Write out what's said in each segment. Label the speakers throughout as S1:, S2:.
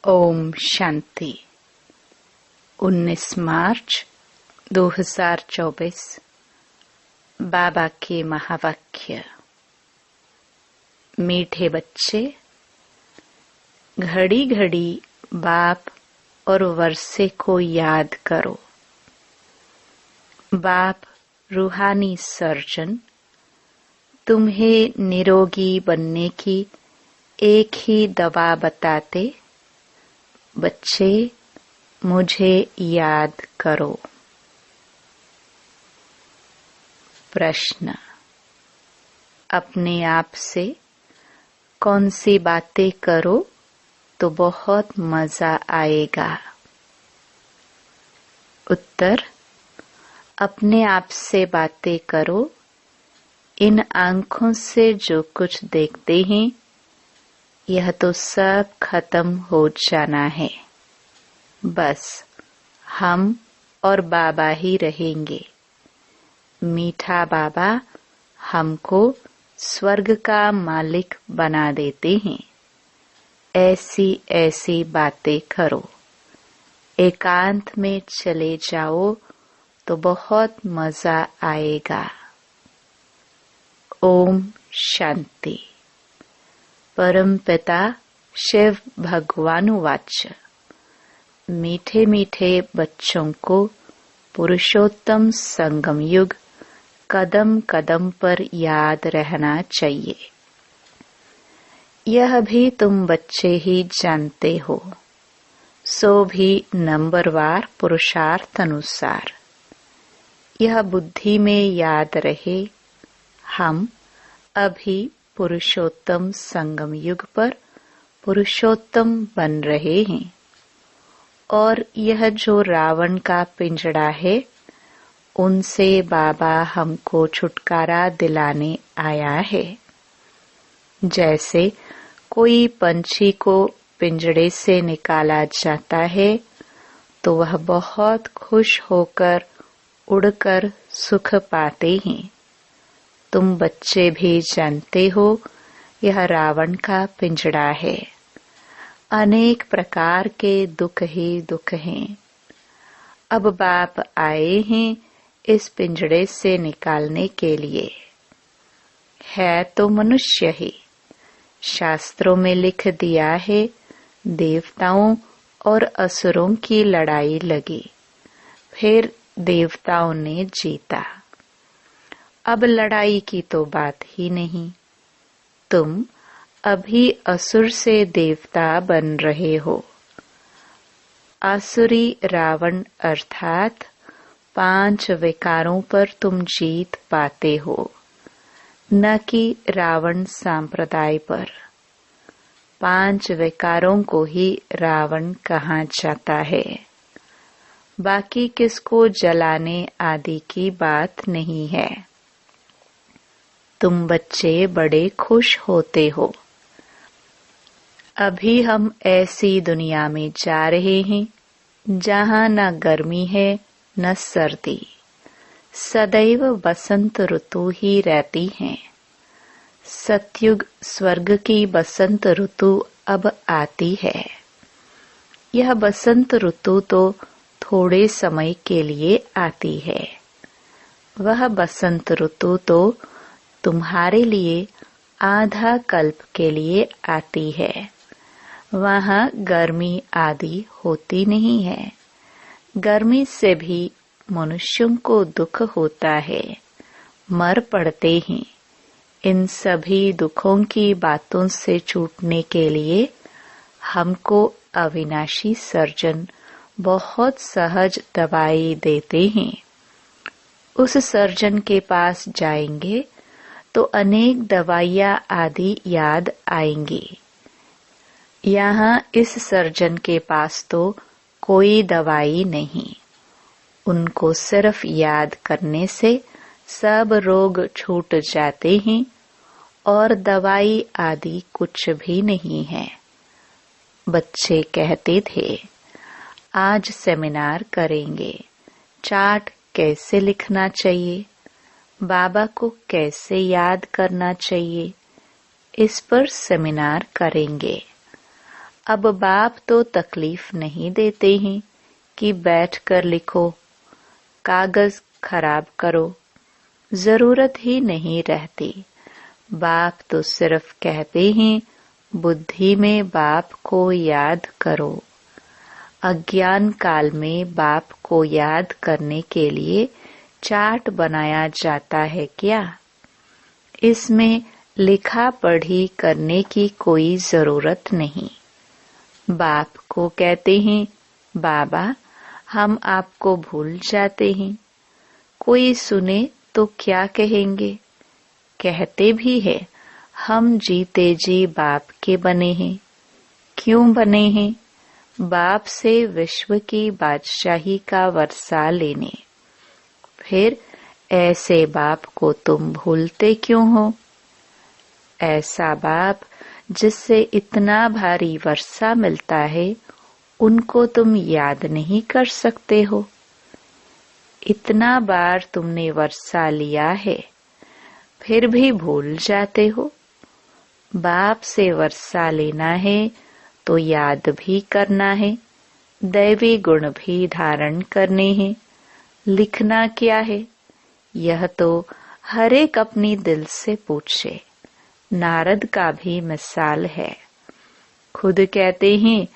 S1: ओम शांति। 19 मार्च 2024। बाबा के महावाक्य। मीठे बच्चे, घड़ी घड़ी बाप और वर्षे को याद करो। बाप रूहानी सर्जन तुम्हें निरोगी बनने की एक ही दवा बताते। बच्चे, मुझे याद करो। प्रश्न। अपने आप से कौन सी बातें करो तो बहुत मजा आएगा? उत्तर। अपने आप से बातें करो। इन आंखों से जो कुछ देखते हैं यह तो सब खत्म हो जाना है। बस हम और बाबा ही रहेंगे। मीठा बाबा हमको स्वर्ग का मालिक बना देते हैं। ऐसी ऐसी बातें करो। एकांत में चले जाओ तो बहुत मजा आएगा। ओम शांति। परम पिता शिव भगवान वाच। मीठे मीठे बच्चों को पुरुषोत्तम संगम युग कदम कदम पर याद रहना चाहिए। यह भी तुम बच्चे ही जानते हो, सो भी नंबरवार पुरुषार्थ अनुसार। यह बुद्धि में याद रहे, हम अभी पुरुषोत्तम संगम युग पर पुरुषोत्तम बन रहे हैं। और यह जो रावण का पिंजड़ा है, उनसे बाबा हमको छुटकारा दिलाने आया है। जैसे कोई पंछी को पिंजड़े से निकाला जाता है तो वह बहुत खुश होकर उड़कर सुख पाते हैं। तुम बच्चे भी जानते हो, यह रावण का पिंजड़ा है। अनेक प्रकार के दुख ही दुख हैं। अब बाप आए हैं इस पिंजड़े से निकालने के लिए। है तो मनुष्य ही। शास्त्रों में लिख दिया है, देवताओं और असुरों की लड़ाई लगी, फिर देवताओं ने जीता। अब लड़ाई की तो बात ही नहीं। तुम अभी असुर से देवता बन रहे हो। आसुरी रावण अर्थात 5 विकारों पर तुम जीत पाते हो, न कि रावण संप्रदाय पर। 5 विकारों को ही रावण कहा जाता है। बाकी किसको जलाने आदि की बात नहीं है। तुम बच्चे बड़े खुश होते हो। अभी हम ऐसी दुनिया में जा रहे हैं जहाँ न गर्मी है न सर्दी, सदैव बसंत ऋतु ही रहती है। सतयुग स्वर्ग की बसंत ऋतु अब आती है। यह बसंत ऋतु तो थोड़े समय के लिए आती है। वह बसंत ऋतु तो तुम्हारे लिए आधा कल्प के लिए आती है। वहाँ गर्मी आदि होती नहीं है। गर्मी से भी मनुष्यों को दुख होता है, मर पड़ते हैं। इन सभी दुखों की बातों से छूटने के लिए हमको अविनाशी सर्जन बहुत सहज दवाई देते हैं। उस सर्जन के पास जाएंगे तो अनेक दवाइयाँ आदि याद आएंगी। यहाँ इस सर्जन के पास तो कोई दवाई नहीं। उनको सिर्फ याद करने से सब रोग छूट जाते हैं और दवाई आदि कुछ भी नहीं है। बच्चे कहते थे, आज सेमिनार करेंगे, चार्ट कैसे लिखना चाहिए, बाबा को कैसे याद करना चाहिए, इस पर सेमिनार करेंगे। अब बाप तो तकलीफ नहीं देते हैं कि बैठकर लिखो, कागज खराब करो, जरूरत ही नहीं रहती। बाप तो सिर्फ कहते हैं बुद्धि में बाप को याद करो। अज्ञान काल में बाप को याद करने के लिए चार्ट बनाया जाता है क्या? इसमें लिखा पढ़ी करने की कोई जरूरत नहीं। बाप को कहते हैं बाबा हम आपको भूल जाते हैं। कोई सुने तो क्या कहेंगे? कहते भी है हम जीते जी बाप के बने हैं। क्यों बने हैं? बाप से विश्व की बादशाही का वर्षा लेने। फिर ऐसे बाप को तुम भूलते क्यों हो? ऐसा बाप जिससे इतना भारी वर्षा मिलता है, उनको तुम याद नहीं कर सकते हो। इतना बार तुमने वर्षा लिया है, फिर भी भूल जाते हो। बाप से वर्षा लेना है तो याद भी करना है, दैवी गुण भी धारण करने हैं। लिखना क्या है? यह तो हर एक अपनी दिल से पूछे। नारद का भी मिसाल है। खुद कहते हैं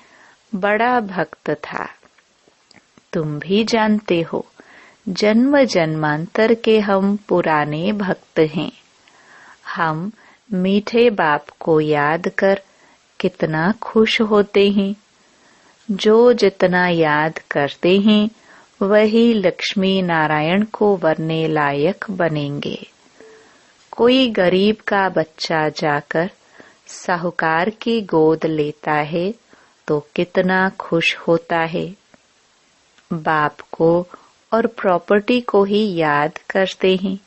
S1: बड़ा भक्त था। तुम भी जानते हो जन्म जन्मांतर के हम पुराने भक्त हैं। हम मीठे बाप को याद कर कितना खुश होते हैं। जो जितना याद करते हैं वही लक्ष्मी नारायण को वरने लायक बनेंगे। कोई गरीब का बच्चा जाकर साहूकार की गोद लेता है तो कितना खुश होता है। बाप को और प्रॉपर्टी को ही याद करते हैं।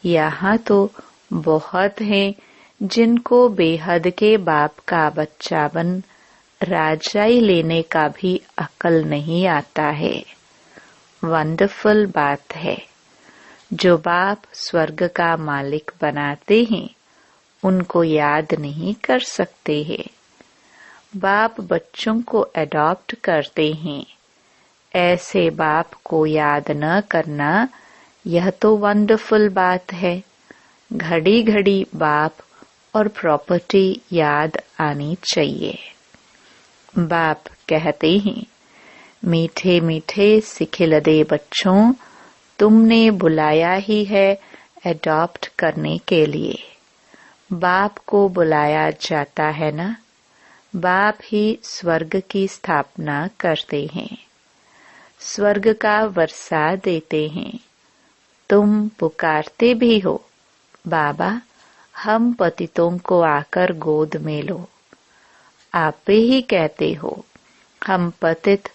S1: यहाँ तो बहुत हैं जिनको बेहद के बाप का बच्चा बन राजाई लेने का भी अकल नहीं आता है। वंडरफुल बात है। जो बाप स्वर्ग का मालिक बनाते हैं उनको याद नहीं कर सकते हैं। बाप बच्चों को अडॉप्ट करते हैं। ऐसे बाप को याद न करना यह तो वंडरफुल बात है। घड़ी घड़ी बाप और प्रॉपर्टी याद आनी चाहिए। बाप कहते हैं मीठे मीठे सिखिलदे बच्चों, तुमने बुलाया ही है अडॉप्ट करने के लिए। बाप को बुलाया जाता है ना। बाप ही स्वर्ग की स्थापना करते हैं, स्वर्ग का वर्षा देते हैं। तुम पुकारते भी हो बाबा हम पतितों को आकर गोद में लो। आप ही कहते हो हम पतित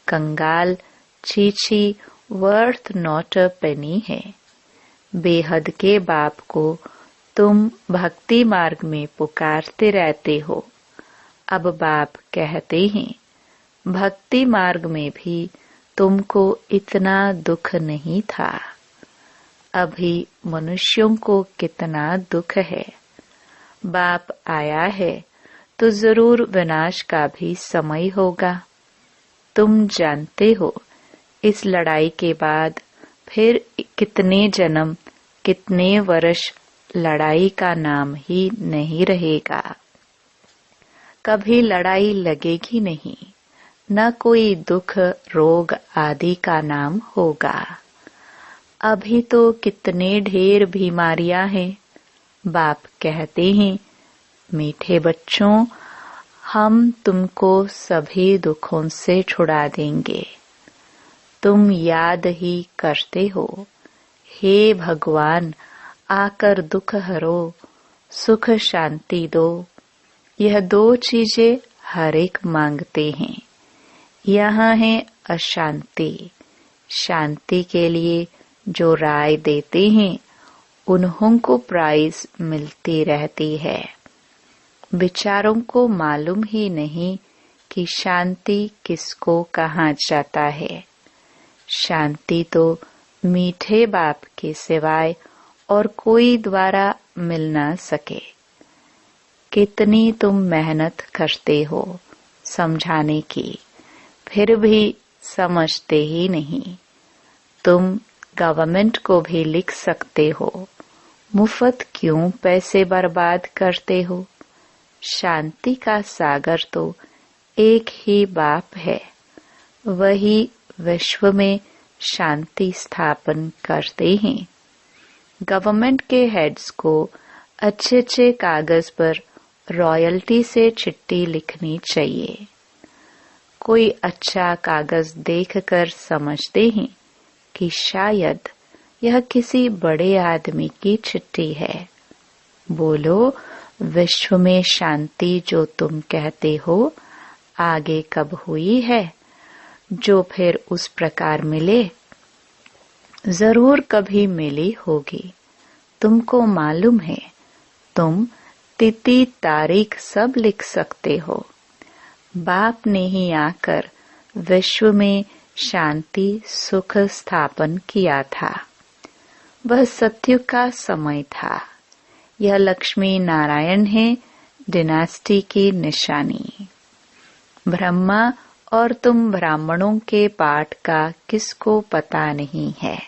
S1: कंगाल छीछी वर्थ नॉट अ पेनी है। बेहद के बाप को तुम भक्ति मार्ग में पुकारते रहते हो। अब बाप कहते हैं भक्ति मार्ग में भी तुमको इतना दुख नहीं था। अभी मनुष्यों को कितना दुख है। बाप आया है तो जरूर विनाश का भी समय होगा। तुम जानते हो इस लड़ाई के बाद फिर कितने जन्म कितने वर्ष लड़ाई का नाम ही नहीं रहेगा। कभी लड़ाई लगेगी नहीं, न कोई दुख रोग आदि का नाम होगा। अभी तो कितने ढेर बीमारियां हैं। बाप कहते हैं मीठे बच्चों हम तुमको सभी दुखों से छुड़ा देंगे। तुम याद ही करते हो हे भगवान आकर दुख हरो, सुख शांति दो। यह दो चीजें हर एक मांगते हैं। यहाँ है अशांति। शांति के लिए जो राय देते हैं उन्हों को प्राइज मिलती रहती है। विचारों को मालूम ही नहीं कि शांति किसको कहा जाता है। शांति तो मीठे बाप के सिवाय और कोई द्वारा मिल न सके। कितनी तुम मेहनत करते हो, समझाने की, फिर भी समझते ही नहीं। तुम गवर्नमेंट को भी लिख सकते हो, मुफ्त क्यों पैसे बर्बाद करते हो। शांति का सागर तो एक ही बाप है, वही विश्व में शांति स्थापन करते हैं। गवर्नमेंट के हेड्स को अच्छे अच्छे कागज पर रॉयल्टी से चिट्ठी लिखनी चाहिए। कोई अच्छा कागज देखकर समझते हैं कि शायद यह किसी बड़े आदमी की चिट्ठी है। बोलो, विश्व में शांति जो तुम कहते हो आगे कब हुई है, जो फिर उस प्रकार मिले? जरूर कभी मिली होगी। तुमको मालूम है, तुम तिथि तारीख सब लिख सकते हो। बाप ने ही आकर विश्व में शांति सुख स्थापन किया था। वह सत्युग का समय था। यह लक्ष्मी नारायण है डिनास्टी की निशानी। ब्रह्मा और तुम ब्राह्मणों के पाठ का किसको पता नहीं है।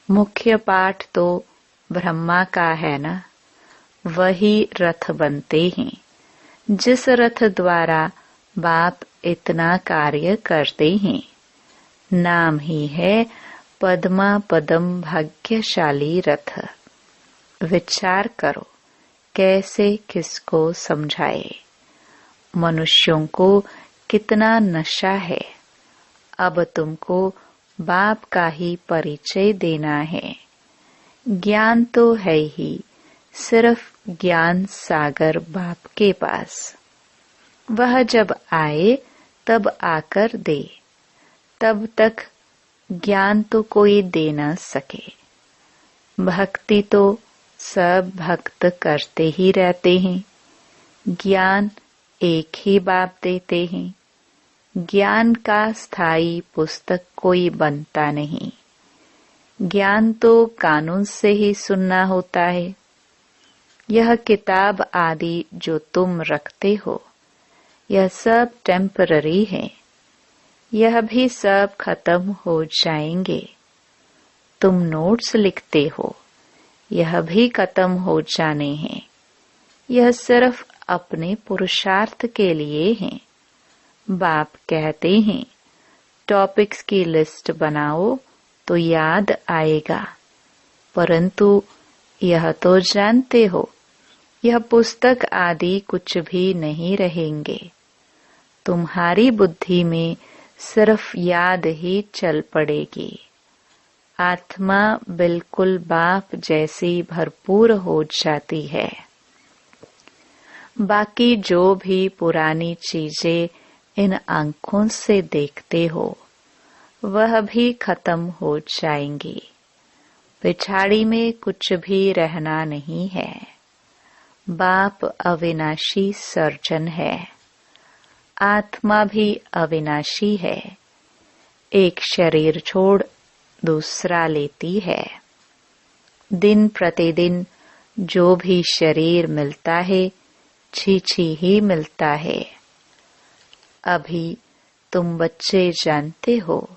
S1: मुख्य पाठ तो ब्रह्मा का है ना। वही रथ बनते हैं, जिस रथ द्वारा बाप इतना कार्य करते हैं। नाम ही है पद्मा पदम भाग्यशाली रथ। विचार करो कैसे किसको समझाए। मनुष्यों को कितना नशा है। अब तुमको बाप का ही परिचय देना है। ज्ञान तो है ही, सिर्फ ज्ञान सागर बाप के पास। वह जब आए तब आकर दे, तब तक ज्ञान तो कोई दे न सके। भक्ति तो सब भक्त करते ही रहते हैं। ज्ञान एक ही बाप देते हैं। ज्ञान का स्थायी पुस्तक कोई बनता नहीं। ज्ञान तो कानून से ही सुनना होता है। यह किताब आदि जो तुम रखते हो, यह सब टेम्पररी है। यह भी सब खत्म हो जाएंगे। तुम नोट्स लिखते हो, यह भी खत्म हो जाने हैं। यह सिर्फ अपने पुरुषार्थ के लिए हैं। बाप कहते हैं टॉपिक्स की लिस्ट बनाओ तो याद आएगा, परंतु यह तो जानते हो यह पुस्तक आदि कुछ भी नहीं रहेंगे। तुम्हारी बुद्धि में सिर्फ याद ही चल पड़ेगी। आत्मा बिल्कुल बाप जैसी भरपूर हो जाती है। बाकी जो भी पुरानी चीजें इन आंखों से देखते हो, वह भी खत्म हो जाएंगी। पिछाड़ी में कुछ भी रहना नहीं है। बाप अविनाशी सर्जन है। आत्मा भी अविनाशी है। एक शरीर छोड़ दूसरा लेती है। दिन प्रतिदिन जो भी शरीर मिलता है, छी ही मिलता है। अभी तुम बच्चे जानते हो,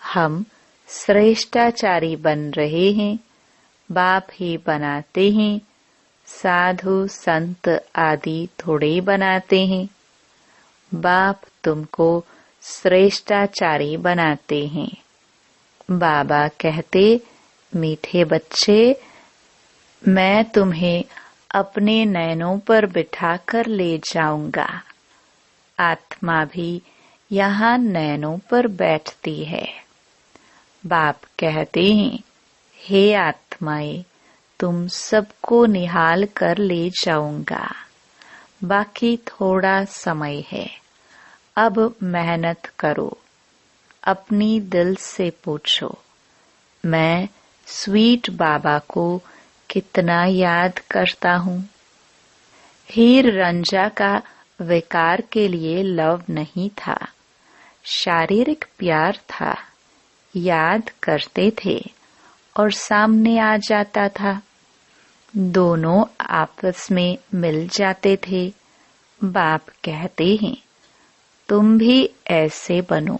S1: हम श्रेष्ठाचारी बन रहे हैं। बाप ही बनाते हैं। साधु संत आदि थोड़े बनाते हैं। बाप तुमको श्रेष्ठाचारी बनाते हैं। बाबा कहते, मीठे बच्चे, मैं तुम्हें अपने नैनों पर बिठाकर ले जाऊंगा। आत्मा भी यहाँ नैनों पर बैठती है। बाप कहते हैं, हे आत्माएं, तुम सबको निहाल कर ले जाऊंगा। बाकी थोड़ा समय है। अब मेहनत करो। अपनी दिल से पूछो, मैं स्वीट बाबा को कितना याद करता हूँ। हीर रंजा का विकार के लिए लव नहीं था, शारीरिक प्यार था। याद करते थे और सामने आ जाता था। दोनों आपस में मिल जाते थे। बाप कहते हैं, तुम भी ऐसे बनो।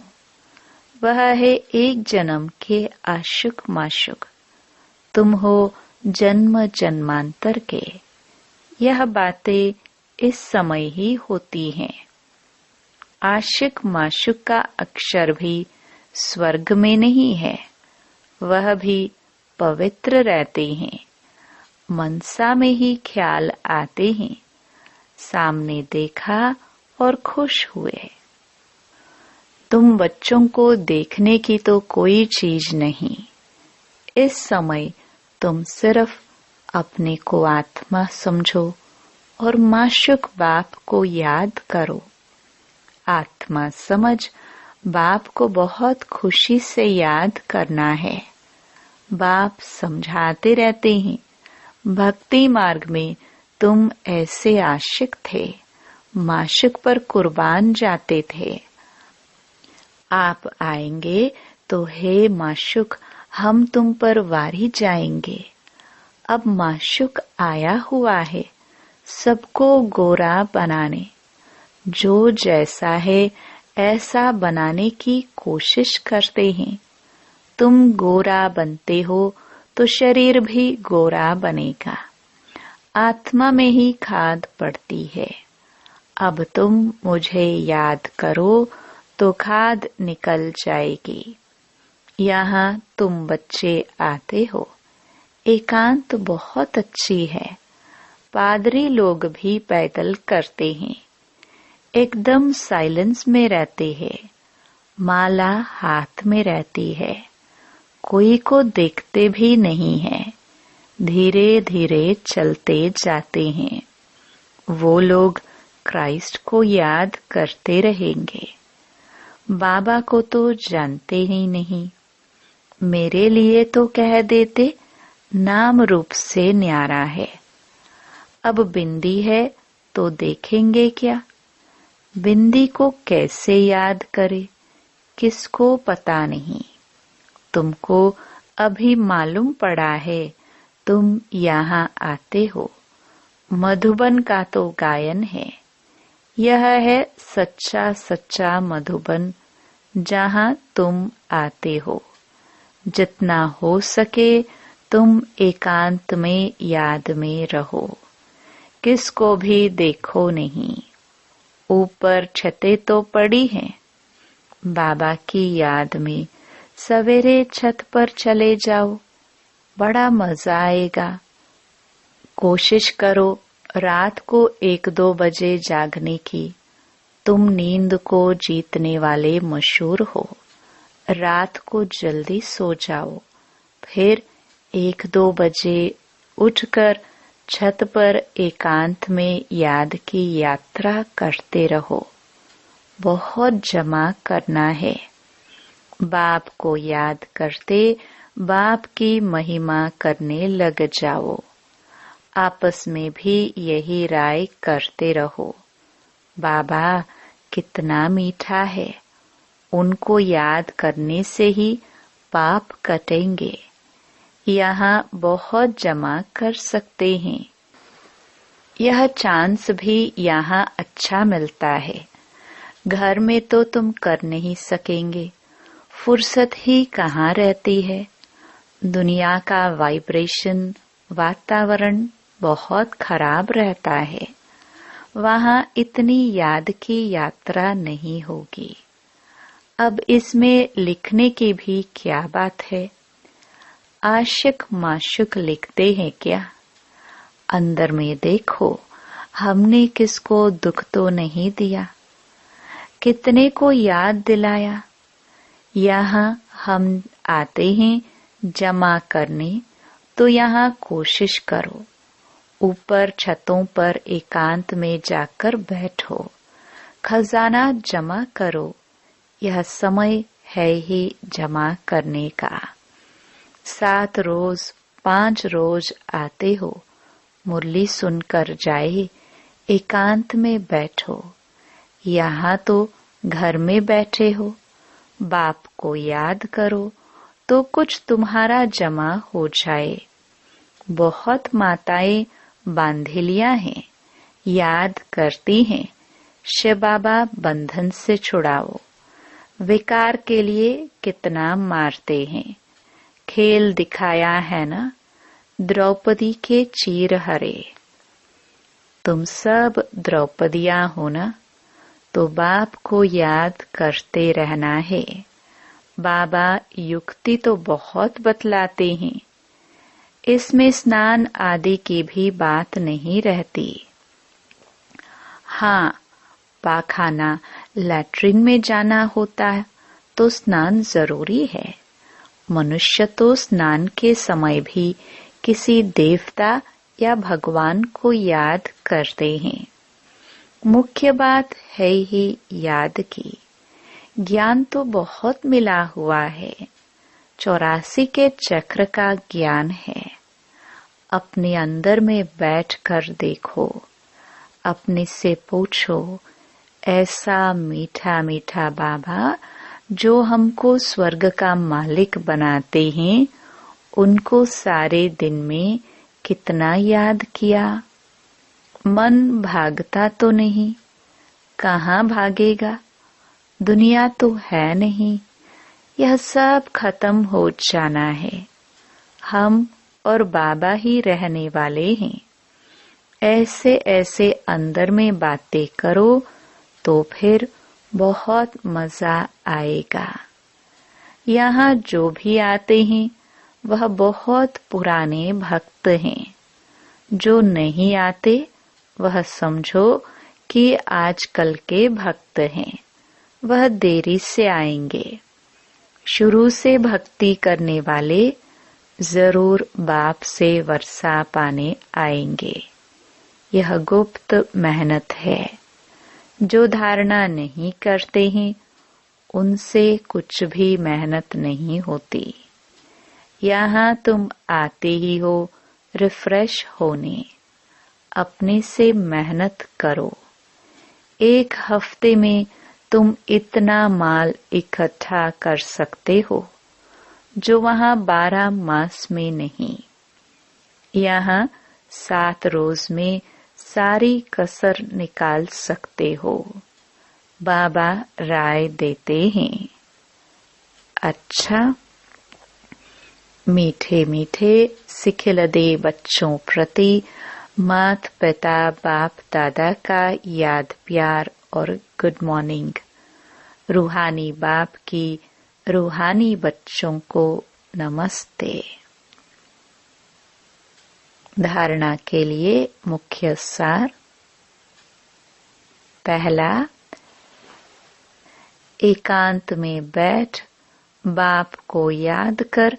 S1: वह है एक जन्म के आशुक माशुक, तुम हो जन्म जन्मांतर के। यह बातें इस समय ही होती हैं। आशिक माशुक का अक्षर भी स्वर्ग में नहीं है, वह भी पवित्र रहते हैं। मनसा में ही ख्याल आते हैं, सामने देखा और खुश हुए। तुम बच्चों को देखने की तो कोई चीज नहीं। इस समय तुम सिर्फ अपने को आत्मा समझो और माशुक बाप को याद करो। आत्मा समझ बाप को बहुत खुशी से याद करना है। बाप समझाते रहते हैं, भक्ति मार्ग में तुम ऐसे आशिक थे, माशुक पर कुर्बान जाते थे। आप आएंगे तो हे माशुक, हम तुम पर वारी जाएंगे। अब माशुक आया हुआ है सबको गोरा बनाने। जो जैसा है ऐसा बनाने की कोशिश करते हैं। तुम गोरा बनते हो तो शरीर भी गोरा बनेगा। आत्मा में ही खाद पड़ती है। अब तुम मुझे याद करो तो खाद निकल जाएगी। यहाँ तुम बच्चे आते हो। एकांत बहुत अच्छी है। पादरी लोग भी पैदल करते हैं, एकदम साइलेंस में रहते हैं। माला हाथ में रहती है, कोई को देखते भी नहीं है। धीरे धीरे चलते जाते हैं। वो लोग क्राइस्ट को याद करते रहेंगे। बाबा को तो जानते ही नहीं। मेरे लिए तो कह देते नाम रूप से न्यारा है। अब बिंदी है तो देखेंगे क्या? बिंदी को कैसे याद करे, किसको पता नहीं। तुमको अभी मालूम पड़ा है, तुम यहाँ आते हो। मधुबन का तो गायन है। यह है सच्चा सच्चा मधुबन, जहाँ तुम आते हो। जितना हो सके तुम एकांत में याद में रहो, किसको भी देखो नहीं। ऊपर छतें तो पड़ी हैं, बाबा की याद में सवेरे छत पर चले जाओ, बड़ा मजा आएगा। कोशिश करो रात को 1-2 बजे जागने की। तुम नींद को जीतने वाले मशहूर हो। रात को जल्दी सो जाओ, फिर 1-2 बजे उठकर छत पर एकांत में याद की यात्रा करते रहो। बहुत जमा करना है। बाप को याद करते बाप की महिमा करने लग जाओ। आपस में भी यही राय करते रहो। बाबा कितना मीठा है, उनको याद करने से ही पाप कटेंगे। यहाँ बहुत जमा कर सकते हैं। यह चांस भी यहाँ अच्छा मिलता है। घर में तो तुम कर नहीं सकेंगे, फुर्सत ही कहाँ रहती है। दुनिया का वाइब्रेशन, वातावरण बहुत खराब रहता है। वहाँ इतनी याद की यात्रा नहीं होगी। अब इसमें लिखने की भी क्या बात है? आशिक माशुक लिखते हैं क्या? अंदर में देखो, हमने किसको दुख तो नहीं दिया, कितने को याद दिलाया। यहाँ हम आते हैं जमा करने, तो यहाँ कोशिश करो। ऊपर छतों पर एकांत में जाकर बैठो, खजाना जमा करो। यह समय है ही जमा करने का। 7 रोज 5 रोज आते हो, मुरली सुनकर जाए, एकांत में बैठो। यहाँ तो घर में बैठे हो, बाप को याद करो तो कुछ तुम्हारा जमा हो जाए। बहुत माताएं बांधेलियां हैं, याद करती हैं, शिव बाबा बंधन से छुड़ाओ। विकार के लिए कितना मारते हैं। खेल दिखाया है ना, द्रौपदी के चीर हरे। तुम सब द्रौपदियां हो ना, तो बाप को याद करते रहना है। बाबा युक्ति तो बहुत बतलाते हैं, इसमें स्नान आदि की भी बात नहीं रहती। हाँ, पाखाना लैट्रिन में जाना होता है तो स्नान जरूरी है। मनुष्य तो स्नान के समय भी किसी देवता या भगवान को याद करते हैं। मुख्य बात है ही याद की। ज्ञान तो बहुत मिला हुआ है, 84 के चक्र का ज्ञान है। अपने अंदर में बैठकर देखो, अपने से पूछो, ऐसा मीठा मीठा बाबा जो हमको स्वर्ग का मालिक बनाते हैं, उनको सारे दिन में कितना याद किया। मन भागता तो नहीं, कहाँ भागेगा। दुनिया तो है नहीं, यह सब खत्म हो जाना है। हम और बाबा ही रहने वाले हैं। ऐसे ऐसे अंदर में बातें करो तो फिर बहुत मजा आएगा। यहाँ जो भी आते हैं वह बहुत पुराने भक्त हैं। जो नहीं आते वह समझो कि आजकल के भक्त हैं, वह देरी से आएंगे। शुरू से भक्ति करने वाले जरूर बाप से वर्षा पाने आएंगे। यह गुप्त मेहनत है। जो धारणा नहीं करते हैं उनसे कुछ भी मेहनत नहीं होती। यहाँ तुम आते ही हो रिफ्रेश होने, अपने से मेहनत करो। एक हफ्ते में तुम इतना माल इकट्ठा कर सकते हो जो वहाँ 12 मास में नहीं। यहाँ 7 रोज में सारी कसर निकाल सकते हो। बाबा राय देते हैं। अच्छा, मीठे मीठे सिखिलदे बच्चों प्रति मात पिता बाप दादा का याद प्यार और गुड मॉर्निंग। रूहानी बाप की रूहानी बच्चों को नमस्ते। धारणा के लिए मुख्य सार। पहला, एकांत में बैठ बाप को याद कर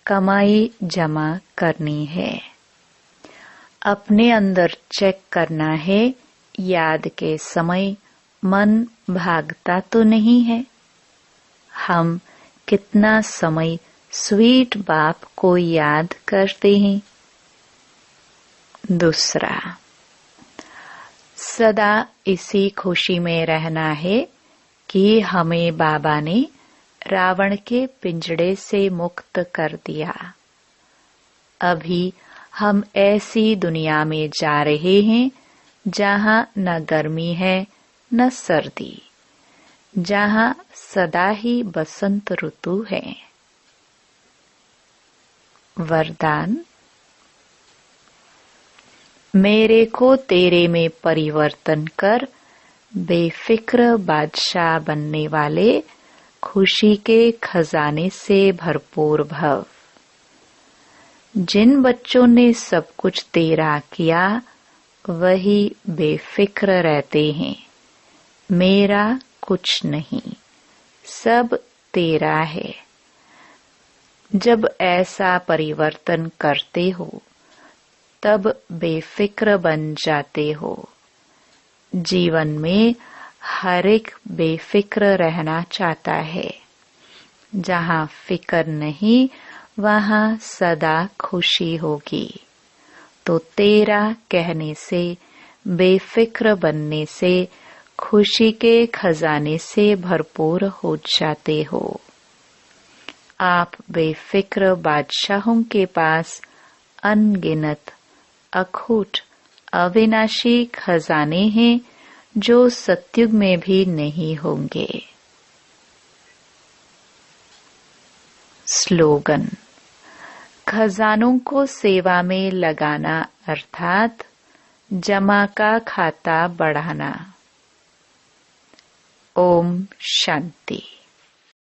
S1: कमाई जमा करनी है। अपने अंदर चेक करना है, याद के समय मन भागता तो नहीं है। हम कितना समय स्वीट बाप को याद करते हैं। दूसरा, सदा इसी खुशी में रहना है कि हमें बाबा ने रावण के पिंजड़े से मुक्त कर दिया। अभी हम ऐसी दुनिया में जा रहे हैं जहाँ न गर्मी है न सर्दी, जहाँ सदा ही बसंत ऋतु है। वरदान, मेरे को तेरे में परिवर्तन कर बेफिक्र बादशाह बनने वाले खुशी के खजाने से भरपूर भव। जिन बच्चों ने सब कुछ तेरा किया वही बेफिक्र रहते हैं। मेरा कुछ नहीं, सब तेरा है। जब ऐसा परिवर्तन करते हो तब बेफिक्र बन जाते हो। जीवन में हर एक बेफिक्र रहना चाहता है। जहाँ फिक्र नहीं वहाँ सदा खुशी होगी। तो तेरा कहने से, बेफिक्र बनने से खुशी के खजाने से भरपूर हो जाते हो। आप बेफिक्र बादशाहों के पास अनगिनत अखूट अविनाशी खजाने हैं जो सतयुग में भी नहीं होंगे। स्लोगन: खजानों को सेवा में लगाना अर्थात जमा का खाता बढ़ाना। ओम शांति।